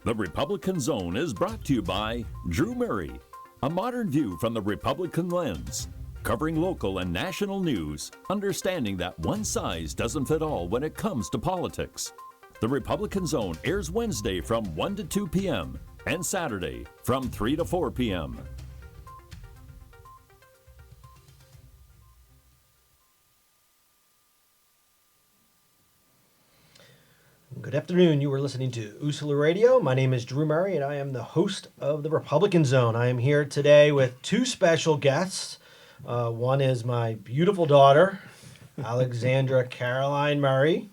The Republican Zone is brought to you by Drew Murray, a modern view from the Republican lens, covering local and national news, understanding that one size doesn't fit all when it comes to politics. The Republican Zone airs Wednesday from 1 to 2 p.m. and Saturday from 3 to 4 p.m. Good afternoon. You are listening to USULA Radio. My name is Drew Murray, and I am the host of the Republican Zone. I am here today with two special guests. One is my beautiful daughter, Alexandra Caroline Murray,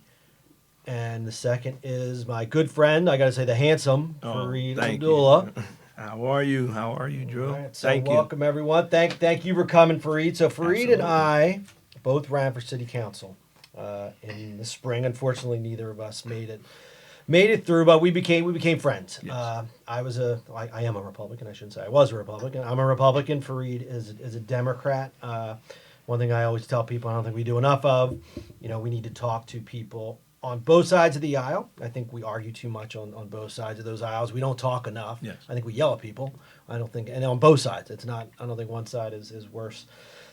and the second is my good friend, I got to say the handsome, Fareed Abdullah. How are you? How are you, Drew? Right, so welcome, everyone. Thank you for coming, Fareed. So Fareed and I both ran for city council in the spring. Unfortunately, neither of us made it through, but we became friends. Yes. I am a Republican. I shouldn't say I was a Republican. I'm a Republican. Fareed is a Democrat. One thing I always tell people, I don't think we do enough of, we need to talk to people on both sides of the aisle. I think we argue too much on both sides of those aisles. We don't talk enough. Yes. I think we yell at people. And on both sides, I don't think one side is worse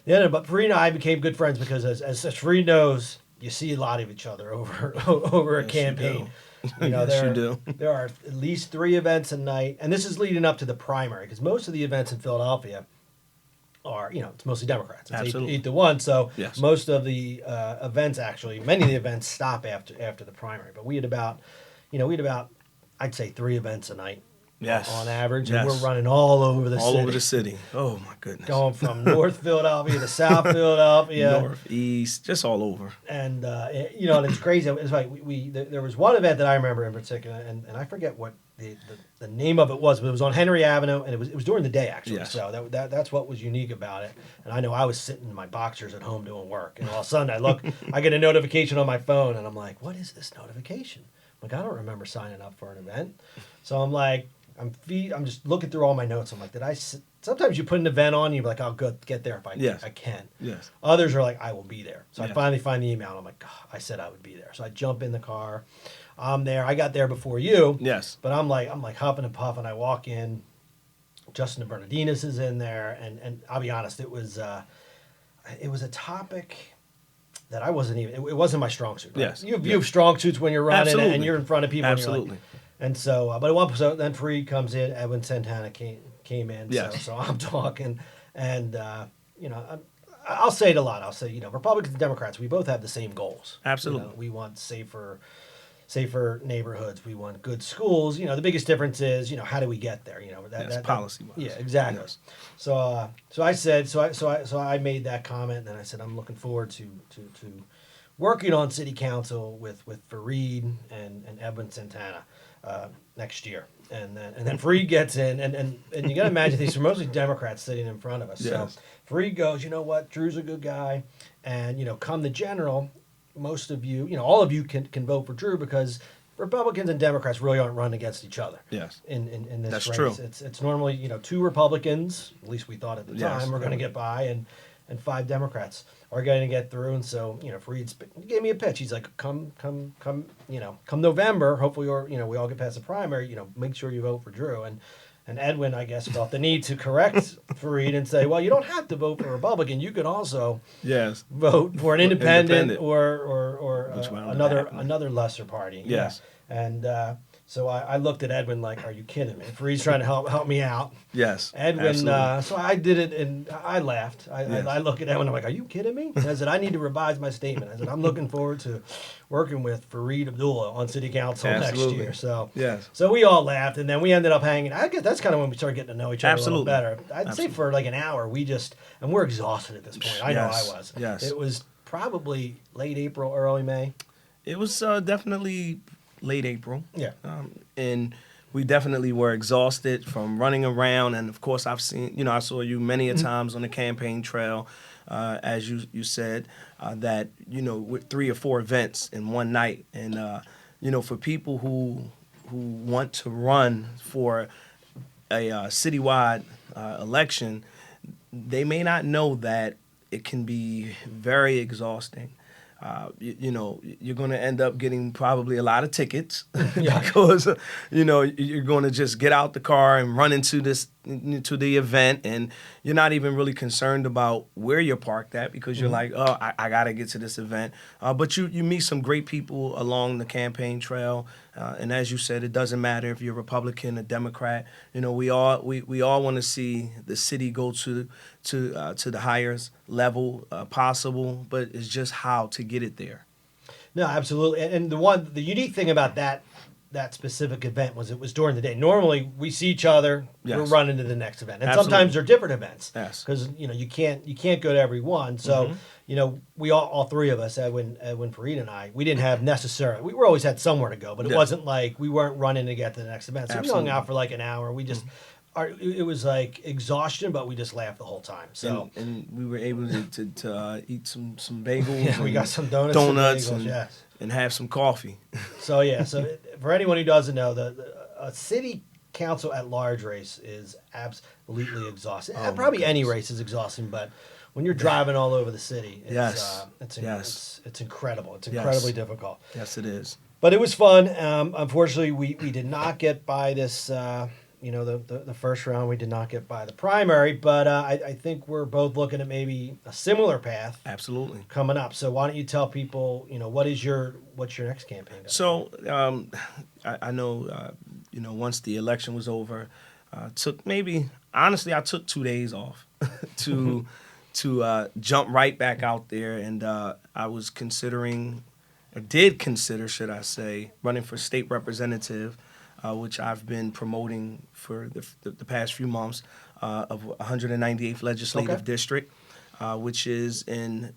than the other. But Fareed and I became good friends because as Fareed knows, you see a lot of each other over a campaign. Yes, you do. There are at least 3 events a night, and this is leading up to the primary because most of the events in Philadelphia are, it's mostly Democrats. It's Absolutely. 8 to 1, so yes. Most of the events many of the events stop after the primary. But we had about, I'd say 3 events a night. Yes. On average, yes. and we're running all over the city. All over the city. Oh my goodness. Going from North Philadelphia to South Philadelphia. North, East, just all over. And and it's crazy. It's like there was one event that I remember in particular, and I forget what the name of it was, but it was on Henry Avenue, and it was during the day actually. Yes. So that's what was unique about it. And I know I was sitting in my boxers at home doing work, and all of a sudden I get a notification on my phone, and I'm like, what is this notification? I'm like, I don't remember signing up for an event. So I'm like, I'm just looking through all my notes. I'm like, sometimes you put an event on, you're like, I'll go get there if I can. Yes. Others are like, I will be there. So yes. I finally find the email. And I'm like, God, I said I would be there. So I jump in the car. I'm there. I got there before you. Yes. But I'm like huffing and puffing. I walk in. Justin Bernardinis is in there, and I'll be honest, it was a topic that I wasn't even. It wasn't my strong suit. Right? Yes. You have strong suits when you're running Absolutely. and you're in front of people. Absolutely. And so, but at one point, then Fareed comes in. Edwin Santana came in. Yes. So I'm talking, and I'll say it a lot. I'll say, Republicans and Democrats, we both have the same goals. Absolutely. We want safer neighborhoods. We want good schools. The biggest difference is, how do we get there? That's policy-wise. Yeah, exactly. Yes. So I said, so I made that comment, and then I said, I'm looking forward to working on city council with Fareed and Edwin Santana next year. And then Fareed gets in, and you got to imagine these are mostly Democrats sitting in front of us. Yes. So Fareed goes, you know what, Drew's a good guy, and come the general, most of you, all of you can vote for Drew because Republicans and Democrats really aren't running against each other. Yes. In this That's race. true. It's normally 2 Republicans, at least we thought at the Yes. time, were going to get by, and 5 Democrats are going to get through. And so, Fareed gave me a pitch. He's like, come November, hopefully, we all get past the primary, make sure you vote for Drew. And Edwin, I guess, felt the need to correct Fareed and say, well, you don't have to vote for a Republican. You can also vote for an independent. or another lesser party. Yes. Yeah. And so I looked at Edwin like, are you kidding me? Fareed's trying to help me out. Yes. Edwin, so I did it, and I laughed. I look at Edwin, I'm like, are you kidding me? And I said, I need to revise my statement. I said, I'm looking forward to working with Fareed Abdullah on city council next year. So so we all laughed, and then we ended up hanging. I guess that's kind of when we started getting to know each other a little better. I'd say for like an hour, and we're exhausted at this point. I know I was. Yes. It was probably late April, early May. It was definitely late April. Yeah. And we definitely were exhausted from running around. And of course, I've seen, I saw you many a times on the campaign trail, as you said, that, with 3 or 4 events in one night. And, for people who want to run for a citywide election, they may not know that it can be very exhausting. you know, you're going to end up getting probably a lot of tickets Yeah. because, you know, you're going to just get out the car and run into the event, and you're not even really concerned about where you're parked at because you're like, oh, I got to get to this event. But you meet some great people along the campaign trail. And as you said, it doesn't matter if you're Republican or Democrat. You know, we all want to see the city go to the highest level possible, but it's just how to get it there. No, absolutely. And the unique thing about that specific event was it was during the day. Normally we see each other, we're Yes. running to the next event, and Absolutely. sometimes they're different events. Yes. Because you know you can't go to every one. So you know we all three of us, Edwin, Fareed, and I, we didn't have necessarily. We were always had somewhere to go, but it Yeah. wasn't like we weren't running to get to the next event. So we Absolutely. hung out for like an hour. We just. It was like exhaustion, but we just laughed the whole time. So and we were able to eat some bagels. yeah, we and got some donuts, donuts, and, bagels, and, yes. and have some coffee. So yeah, for anyone who doesn't know, a city council at large race is absolutely exhausting. Oh, my Probably any goodness. race is exhausting, but when you're driving all over the city, Yes. it's incredible. It's Yes. incredibly difficult. Yes, it is. But it was fun. Unfortunately, we did not get by this. The first round, we did not get by the primary, but I think we're both looking at maybe a similar path Absolutely. coming up. So why don't you tell people, what's your next campaign? Gonna be? So I know, once the election was over, I took 2 days off to jump right back out there, and I was did consider, should I say, running for state representative, which I've been promoting for the past few months, of 198th Legislative Okay. District, which is in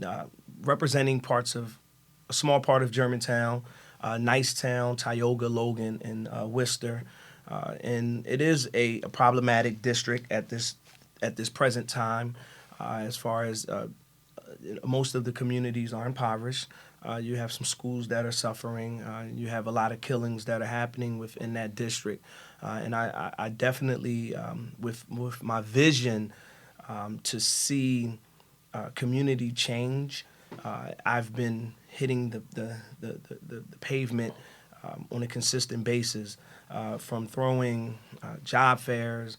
representing a small part of Germantown, Nicetown, Tioga, Logan, and Worcester. And it is a problematic district at this present time, as far as most of the communities are impoverished. You have some schools that are suffering. You have a lot of killings that are happening within that district. And I definitely, with my vision to see community change, I've been hitting the pavement on a consistent basis, from throwing job fairs,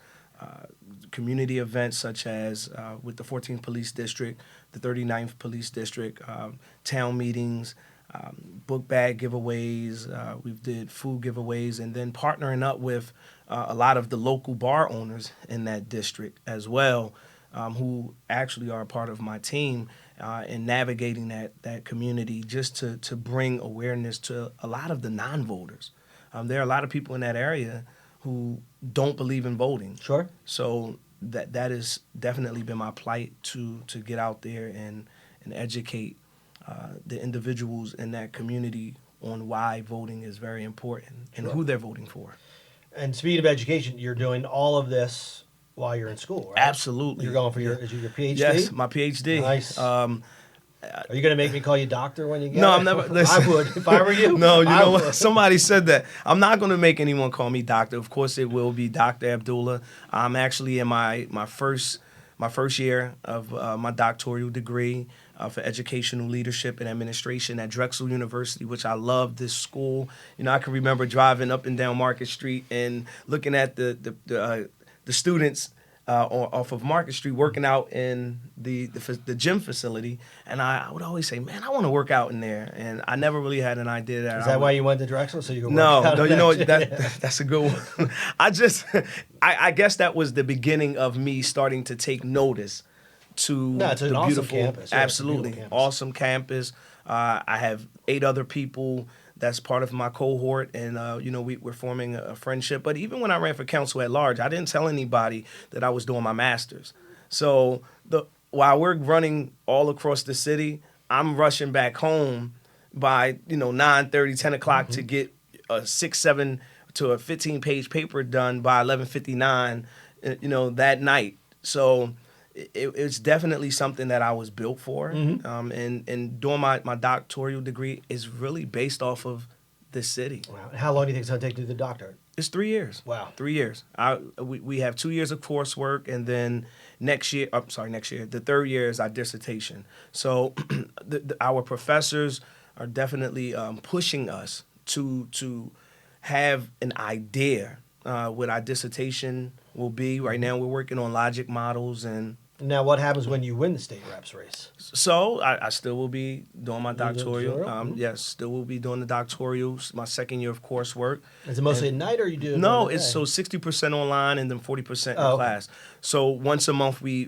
community events such as with the 14th Police District, the 39th Police District, town meetings, book bag giveaways, we did food giveaways, and then partnering up with a lot of the local bar owners in that district as well, who actually are a part of my team in navigating that community, just to bring awareness to a lot of the non-voters. There are a lot of people in that area who don't believe in voting. Sure. So that has definitely been my plight to get out there and educate the individuals in that community on why voting is very important and who they're voting for. And speaking of education, you're doing all of this while you're in school, right? Absolutely. You're going for your PhD? Yes, my PhD. Nice. Are you going to make me call you doctor when you get No, it? I'm never. Listen, I would if I were you. No, you I know would. what? Somebody said that. I'm not going to make anyone call me doctor. Of course, it will be Dr. Abdullah. I'm actually in my first year of my doctoral degree for educational leadership and administration at Drexel University, which I love this school. I can remember driving up and down Market Street and looking at the students off of Market Street working out in the gym facility, and I would always say, man, I want to work out in there, and I never really had an idea that. Is that why you went to Drexel, so you could work No, out? no, in you know that? that's a good one. I guess that was the beginning of me starting to take notice to it's an the awesome beautiful campus. Yeah, it's a absolutely beautiful campus. awesome campus. I have 8 other people that's part of my cohort, and we're forming a friendship. But even when I ran for council at large, I didn't tell anybody that I was doing my master's. So while we're running all across the city, I'm rushing back home by 9:30, 10 o'clock to get a 6, 7 to a 15-page paper done by 11:59, that night. So it's definitely something that I was built for. And doing my doctoral degree is really based off of this city. Wow. How long do you think it's going to take to do the doctorate? It's 3 years. Wow. 3 years. We have 2 years of coursework, and then next year, the third year is our dissertation. So our professors are definitely pushing us to have an idea what our dissertation will be. Right now, we're working on logic models and. Now, what happens when you win the state reps race? So I still will be doing my doctoral. doctoral? Yes, still will be doing the doctoral. My second year of coursework. Is it mostly at night, or you do it? No, during the it's day? so 60% online and then 40% in Oh, okay. class. So once a month we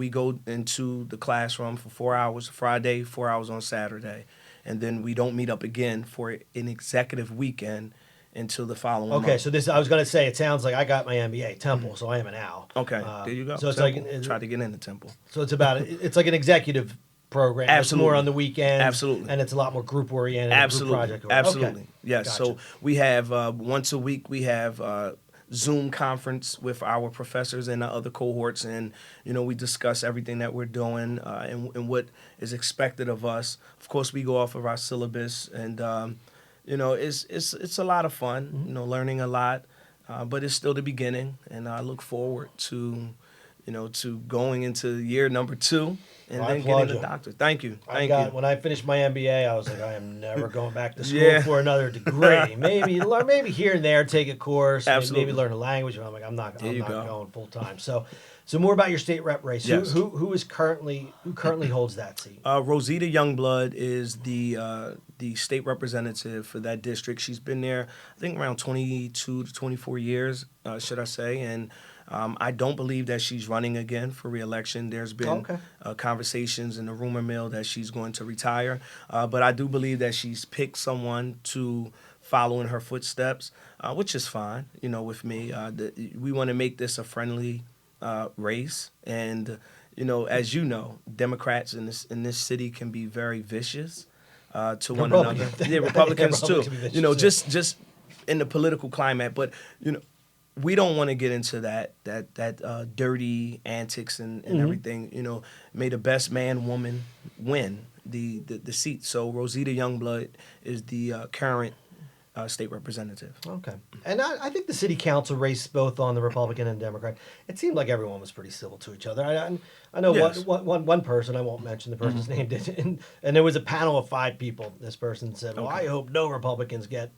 go into the classroom for 4 hours Friday, 4 hours on Saturday, and then we don't meet up again for an executive weekend until the following month. Okay, so this I was going to say. It sounds like I got my MBA Temple, so I am an owl. Okay, there you go. So it's Temple. like Try to get into Temple. So it's about it's like an executive program. Absolutely. It's more on the weekends. Absolutely. And it's a lot more group oriented. Absolutely, Group project absolutely. Okay. Yes. Gotcha. So we have once a week we have Zoom conference with our professors and the other cohorts, and we discuss everything that we're doing and what is expected of us. Of course, we go off of our syllabus, and it's a lot of fun. Learning a lot, but it's still the beginning, and I look forward to going into year number 2 and Well, I then applaud getting you. the doctor. Thank you. When I finished my MBA, I was like, I am never going back to school Yeah. for another degree. Maybe here and there take a course, Absolutely. maybe learn a language. And I'm like, I'm not There you go. going full time. So more about your state rep race. Yes. Who currently holds that seat? Rosita Youngblood is the state representative for that district. She's been there, I think, around 22 to 24 years, should I say, and I don't believe that she's running again for re-election. There's been conversations in the rumor mill that she's going to retire, but I do believe that she's picked someone to follow in her footsteps, which is fine, with me. We want to make this a friendly race, and as you know, Democrats in this city can be very vicious to one another. Yeah, Republicans too. Just in the political climate, but we don't want to get into that dirty antics and everything. May the best man, woman win the seat. So Rosita Youngblood is the current state representative. Okay. And I think the city council race, both on the Republican and Democrat, it seemed like everyone was pretty civil to each other. I know Yes. one person, I won't mention the person's name, did, and there was a panel of 5 people. This person said, well, I hope no Republicans get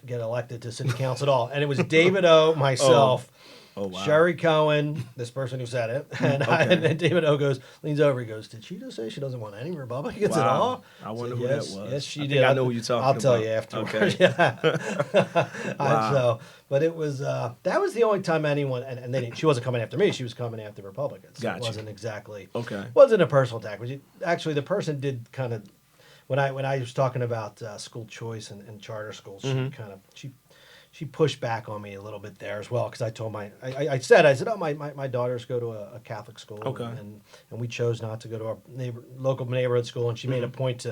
elected to city council at all. And it was David O., myself, Oh, wow. Sherry Cohen, this person who said it, and then David O. leans over, he goes, did she just say she doesn't want any Republicans at all? I wonder said, who yes, that was. Yes, she I did. think I know who you're talking about. I'll tell you afterwards. Okay. Yeah. Wow. But it was that was the only time anyone, and she wasn't coming after me, she was coming after Republicans. So Gotcha. It wasn't exactly, Okay. wasn't a personal attack. But actually, the person did kind of, when I was talking about school choice and charter schools, she pushed back on me a little bit there as well, because I told I said, oh, my daughters go to a Catholic school, Okay. and we chose not to go to our local neighborhood school, and she made a point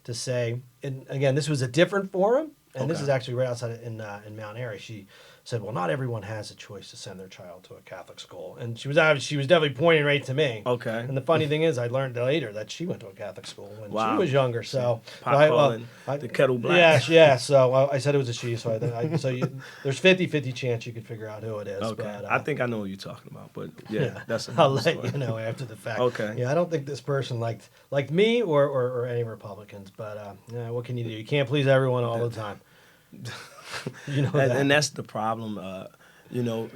to say, and again, this was a different forum, and this Okay. is actually right outside in Mount Airy. She said, well, not everyone has a choice to send their child to a Catholic school, and she was definitely pointing right to me. Okay. And the funny thing is, I learned later that she went to a Catholic school when Wow. she was younger. So Pot calling the kettle black. Yeah. So I said it was a she. So there's 50-50 chance you could figure out who it is. Okay. But, I think I know what you're talking about, but yeah, that's I'll another let story. you know after the fact. Okay. Yeah, I don't think this person liked me or any Republicans. But what can you do? You can't please everyone all the time. And that's the problem.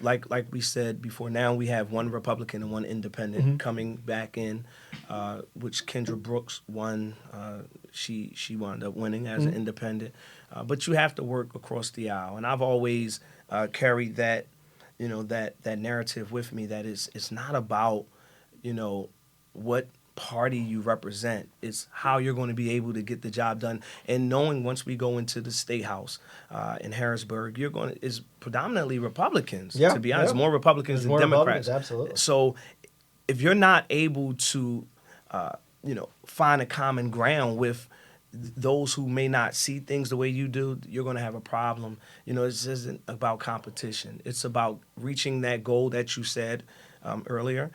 Like we said before, now we have one Republican and one independent coming back in, which Kendra Brooks won. She wound up winning as an independent. But you have to work across the aisle, and I've always carried that, that narrative with me. That it's not about, what party you represent. It's how you're going to be able to get the job done, and knowing once we go into the state house in Harrisburg, is predominantly Republicans. Yeah, to be honest, yeah. more Republicans There's than more Democrats. Republicans, absolutely. So if you're not able to, find a common ground with those who may not see things the way you do, you're going to have a problem. This isn't about competition. It's about reaching that goal that you said earlier,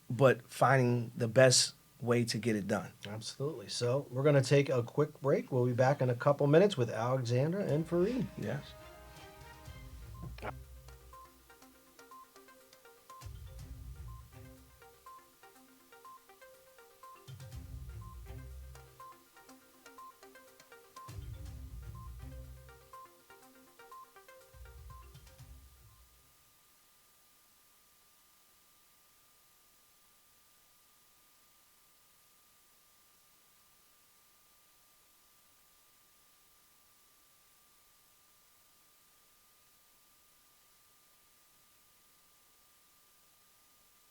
but finding the best way to get it done. Absolutely. So we're going to take a quick break. We'll be back in a couple minutes with Alexandra and Fareed. Yes.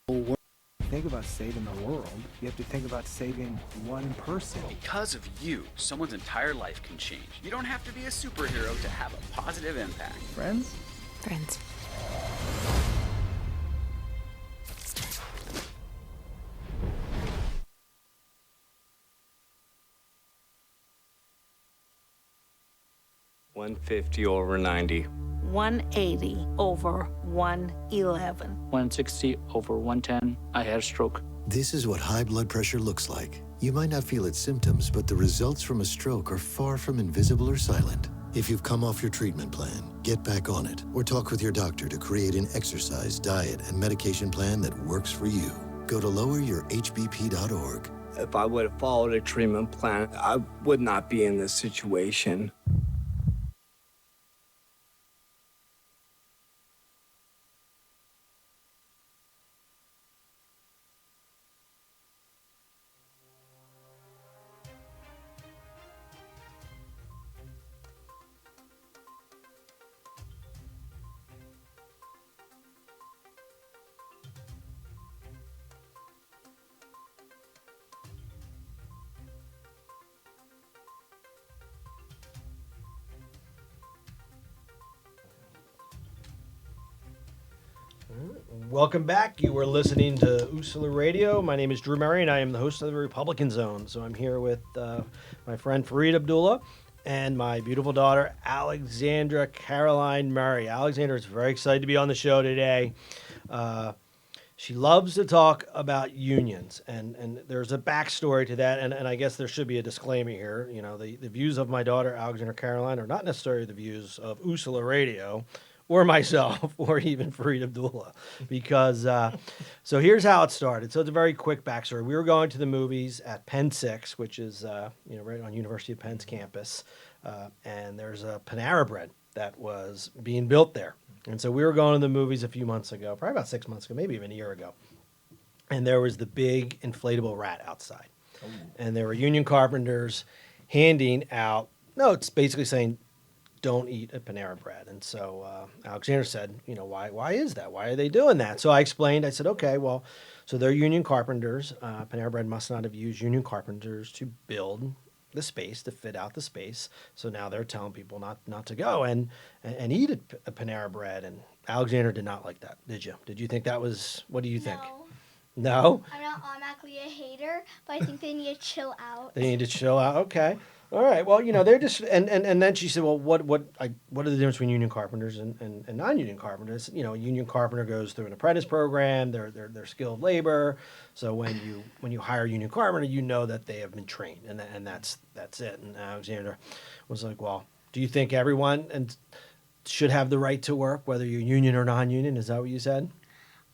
Think about saving the world. You have to think about saving one person. Because of you, someone's entire life can change. You don't have to be a superhero to have a positive impact. Friends? Friends. $150 over $90. 180 over 111. 160 over 110. I had a stroke. This is what high blood pressure looks like. You might not feel its symptoms, but the results from a stroke are far from invisible or silent. If you've come off your treatment plan, get back on it, or talk with your doctor to create an exercise, diet, and medication plan that works for you. Go to loweryourhbp.org. If I would have followed a treatment plan, I would not be in this situation. Welcome back. You were listening to Usula Radio. My name is Drew Murray, and I am the host of the Republican Zone. So I'm here with my friend Fareed Abdullah and my beautiful daughter, Alexandra Caroline Murray. Alexandra is very excited to be on the show today. She loves to talk about unions, and there's a backstory to that, and I guess there should be a disclaimer here. You know, the views of my daughter, Alexandra Caroline, are not necessarily the views of Usula Radio, or myself, or even Fareed Abdullah, because, so here's how it started. So it's a very quick backstory. We were going to the movies at Penn 6, which is, right on University of Penn's campus, and there's a Panera Bread that was being built there. And so we were going to the movies a few months ago, probably about 6 months ago, maybe even a year ago, and there was the big inflatable rat outside. Oh. And there were union carpenters handing out notes basically saying, don't eat a Panera Bread. And so Alexander said, why is that? Why are they doing that? So I explained, I said, okay, well, so they're union carpenters. Panera Bread must not have used union carpenters to build the space, to fit out the space. So now they're telling people not to go and eat a Panera Bread. And Alexander did not like that, did you? Did you think that was, what do you think? No? I'm not automatically a hater, but I think they need to chill out. They need to chill out, okay. All right. Well, they're just and then she said, well, what are the difference between union carpenters and non-union carpenters? A union carpenter goes through an apprentice program. They're skilled labor. So when you hire a union carpenter, you know that they have been trained, and that's it. And Alexander was like, well, do you think everyone should have the right to work, whether you're union or non-union? Is that what you said?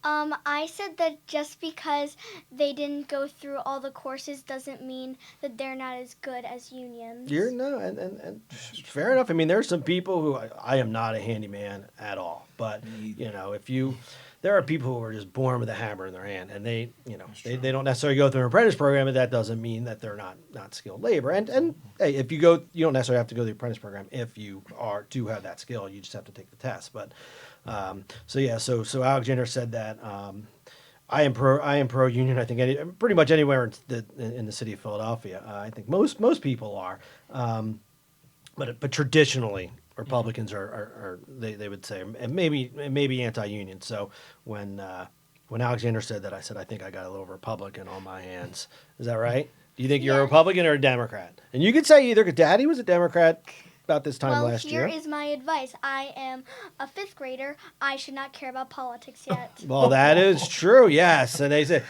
I said that just because they didn't go through all the courses doesn't mean that they're not as good as unions. And fair enough. I mean, there's some people who I am not a handyman at all, but there are people who are just born with a hammer in their hand, and they don't necessarily go through an apprentice program, but that doesn't mean that they're not skilled labor. And hey, if you go, you don't necessarily have to go to the apprentice program if you do have that skill. You just have to take the test. But so Alexander said that I am pro union. I think pretty much anywhere in the city of Philadelphia. I think most people are, but traditionally Republicans are they would say, and maybe anti-union. So when Alexander said that, I said, I think I got a little Republican on my hands. Is that right? Do you think you're a Republican or a Democrat? And you could say either, because Daddy was a Democrat about this time last year. Well, here is my advice. I am a 5th grader. I should not care about politics yet. Well, that is true, yes. And they say,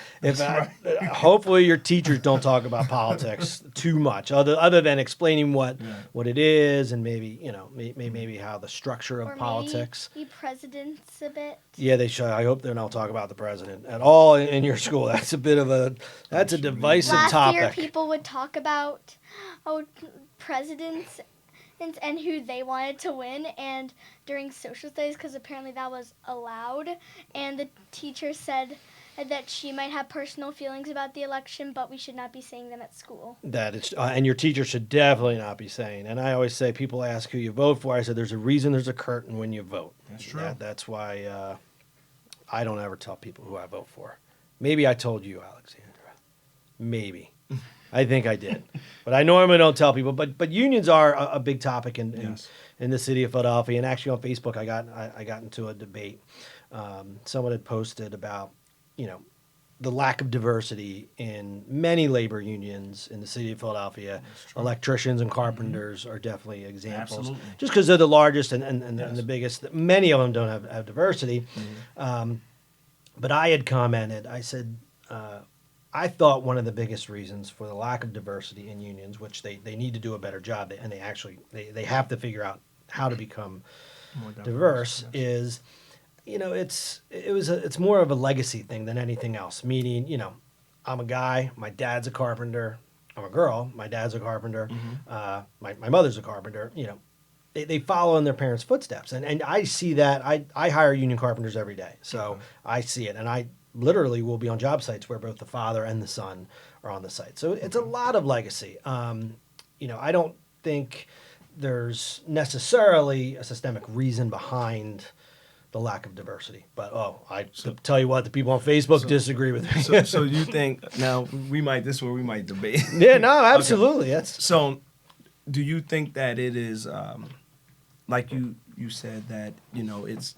hopefully your teachers don't talk about politics too much, other than explaining what it is, and maybe how the structure of politics. Maybe presidents a bit. Yeah, they should. I hope they don't talk about the president at all in your school. That's a bit of a divisive topic. Last year, people would talk about presidents and who they wanted to win, and during social studies, because apparently that was allowed, and the teacher said that she might have personal feelings about the election, but we should not be saying them at school. That is, and your teacher should definitely not be saying. And I always say, people ask who you vote for. I said, there's a reason there's a curtain when you vote. That's true. That's why I don't ever tell people who I vote for. Maybe I told you, Alexandra. Maybe. I think I did. But I normally don't tell people. But unions are a big topic in the city of Philadelphia. And actually on Facebook, I got into a debate. Someone had posted about, the lack of diversity in many labor unions in the city of Philadelphia. Electricians and carpenters are definitely examples. Absolutely. Just because they're the largest and the biggest. Many of them don't have diversity. But I had commented, I said, I thought one of the biggest reasons for the lack of diversity in unions, which they need to do a better job, and they have to figure out how to become more diverse, is, it's more of a legacy thing than anything else. Meaning, I'm a guy, my dad's a carpenter. I'm a girl, my dad's a carpenter. My mother's a carpenter. They follow in their parents' footsteps, and I see that. I hire union carpenters every day, so I see it, and I literally will be on job sites where both the father and the son are on the site. So it's a lot of legacy. I don't think there's necessarily a systemic reason behind the lack of diversity. But tell you what, the people on Facebook disagree with me. So you think now this is where we might debate. Yeah, no, absolutely. Okay. So do you think that it is like you said that it's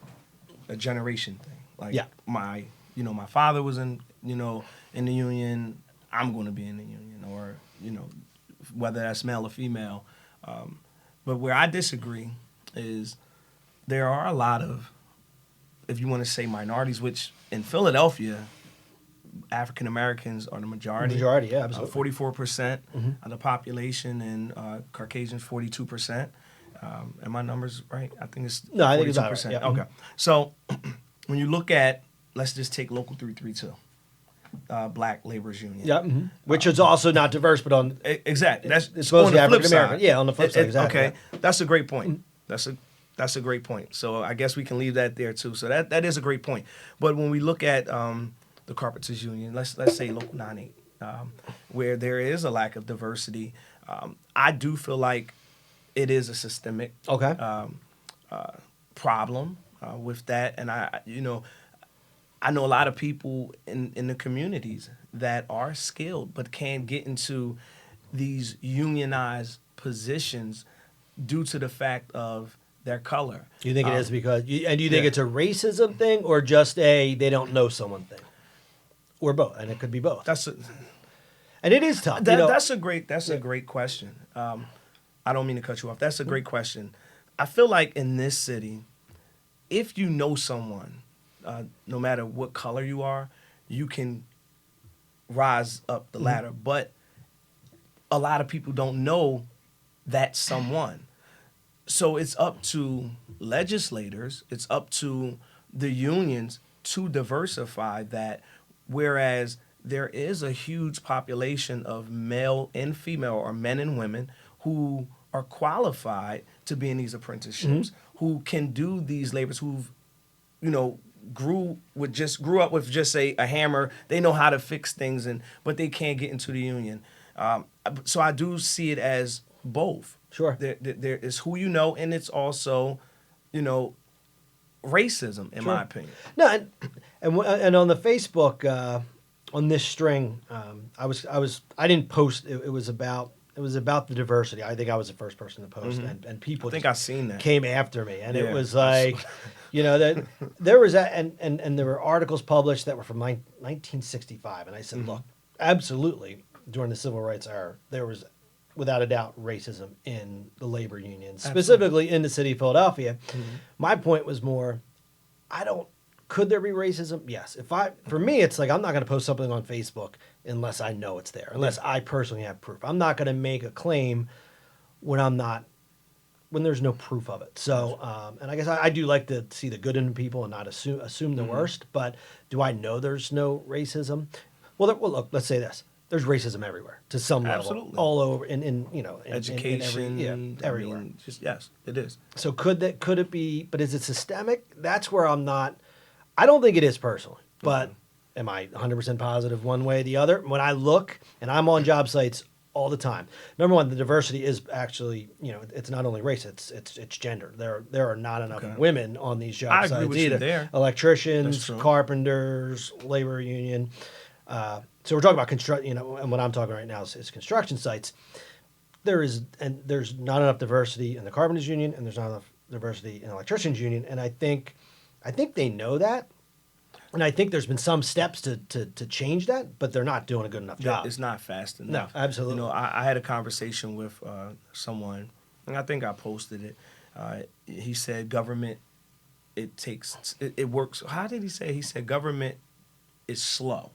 a generation thing? Like my father was in the union, I'm going to be in the union, or whether that's male or female. But where I disagree is there are a lot of, if you want to say minorities, which in Philadelphia, African Americans are the majority. Majority, yeah, absolutely. 44% of the population, and Caucasians 42%. Am my numbers right? I think it's 42%. No, I think it's about right. Yeah. Okay. So when you look at, let's just take Local 332, Black Laborers Union. Yeah, which is also not diverse, but on exactly. It's supposed to be African American. Yeah, on the flip side. Exactly. Okay, that's a great point. That's a great point. So I guess we can leave that there too. So that is a great point. But when we look at the Carpenters Union, let's say Local 98, where there is a lack of diversity, I do feel like it is a systemic problem with that. And I know a lot of people in the communities that are skilled but can't get into these unionized positions due to the fact of their color. Do you think it is because, do you think it's a racism thing or just they don't know someone thing? Or both, and it could be both. And it is tough. That's a great question. I don't mean to cut you off. That's a great question. I feel like in this city, if you know someone, no matter what color you are, you can rise up the ladder. But a lot of people don't know that someone. So it's up to legislators, it's up to the unions to diversify that, whereas there is a huge population of male and female, or men and women, who are qualified to be in these apprenticeships, who can do these labors, who've, grew up with just a hammer. They know how to fix things, but they can't get into the union. So I do see it as both. Sure. There is who you know, and it's also, racism, in my opinion. No, and on the Facebook, on this string, I didn't post. It was about the diversity. I think I was the first person to post, and people. I think I've seen that. Came after me, and it was like, that there was that, and there were articles published that were from 1965, and I said, look, absolutely, during the Civil Rights era, there was, without a doubt, racism in the labor unions, specifically in the city of Philadelphia. My point was more, could there be racism? Yes. For me, it's like, I'm not going to post something on Facebook unless I know it's there, unless I personally have proof. I'm not going to make a claim when there's no proof of it. So, and I guess I do like to see the good in people and not assume the worst, but do I know there's no racism? Well, look, let's say this. There's racism everywhere to some level, all over in education, everywhere. Yes, it is. So could it be? But is it systemic? That's where I'm not. I don't think it is personally, but am I 100% positive one way or the other? When I look, and I'm on job sites all the time. Number one, the diversity is actually, it's not only race, it's gender. There are not enough women on these job I sites agree with either. you there. Electricians, carpenters, labor union. So we're talking about and what I'm talking right now is construction sites. There's not enough diversity in the carpenters union, and there's not enough diversity in the electricians union, and I think they know that. And I think there's been some steps to change that, but they're not doing a good enough job. It's not fast enough. No, absolutely. I had a conversation with someone, and I think I posted it. He said government, it works. How did he say? He said government is slow.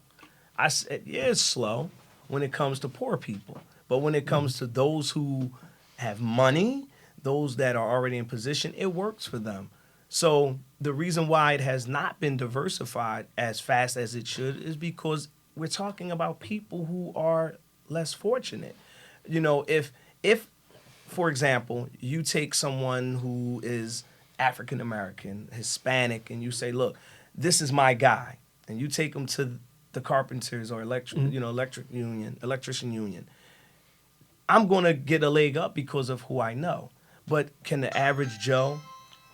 I said, yeah, it's slow when it comes to poor people. But when it comes to those who have money, those that are already in position, it works for them. So the reason why it has not been diversified as fast as it should is because we're talking about people who are less fortunate. If for example, you take someone who is African American, Hispanic, and you say, look, this is my guy, and you take him to the carpenters or electrician union, I'm going to get a leg up because of who I know. But can the average Joe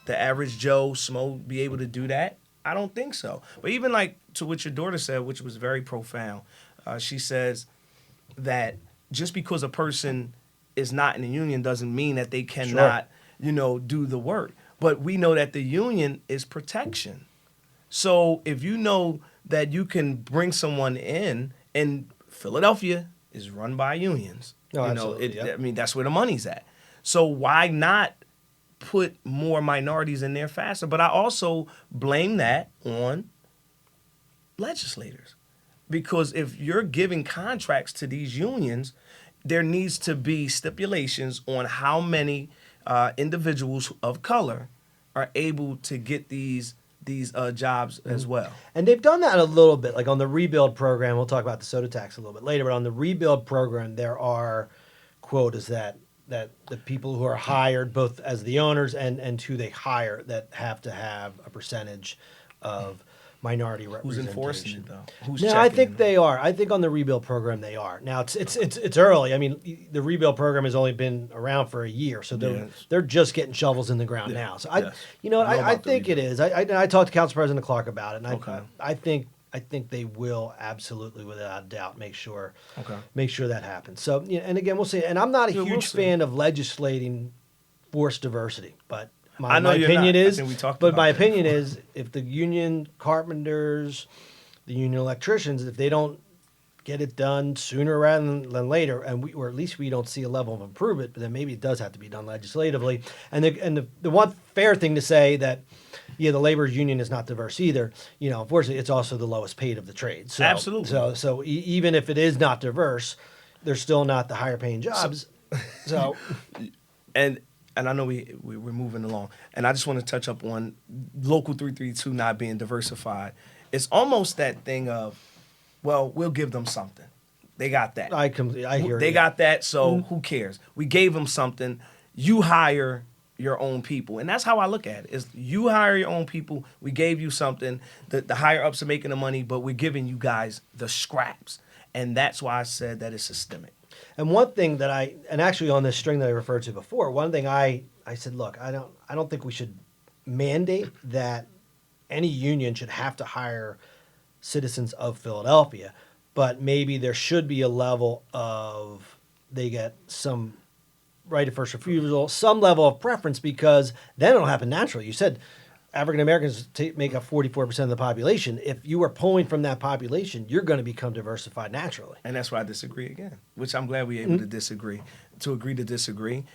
Smo be able to do that? I don't think so. But even like to what your daughter said, which was very profound, she says that just because a person is not in the union doesn't mean that they cannot, do the work. But we know that the union is protection. So if you know that you can bring someone in, and Philadelphia is run by unions. I mean, that's where the money's at. So why not put more minorities in there faster? But I also blame that on legislators. Because if you're giving contracts to these unions, there needs to be stipulations on how many individuals of color are able to get these jobs as well. And they've done that a little bit, like on the rebuild program. We'll talk about the soda tax a little bit later, but on the rebuild program, there are quotas that the people who are hired, both as the owners and who they hire, that have to have a percentage of minority representation. Who's enforcing it though? Who's No, I think they are. I think on the rebuild program they are. Now it's early. I mean, the rebuild program has only been around for a year, so they're just getting shovels in the ground now. So I think it is. I talked to Council President Clark about it, and I think they will absolutely, without a doubt, make sure that happens. So and again, we'll see. And I'm not a huge fan of legislating forced diversity, but my opinion is, my opinion is, if the union carpenters, the union electricians, if they don't get it done sooner rather than later, or at least we don't see a level of improvement, but then maybe it does have to be done legislatively. And the one fair thing to say that, the labor union is not diverse either. Unfortunately, it's also the lowest paid of the trades. So, absolutely. So even if it is not diverse, they're still not the higher paying jobs. And I know we're moving along, and I just want to touch up on Local 332 not being diversified. It's almost that thing of, well, we'll give them something. They got that. I hear they got that, so who cares? We gave them something. You hire your own people, and that's how I look at it. Is you hire your own people. We gave you something. The higher ups are making the money, but we're giving you guys the scraps, and that's why I said that it's systemic. And one thing that actually on this string that I referred to before, one thing I said, look, I don't think we should mandate that any union should have to hire citizens of Philadelphia, but maybe there should be a level of, they get some right of first refusal, some level of preference, because then it'll happen naturally. You said African Americans make up 44% of the population. If you are pulling from that population, you're going to become diversified naturally. And that's why I disagree again, which I'm glad we're able to disagree, to disagree.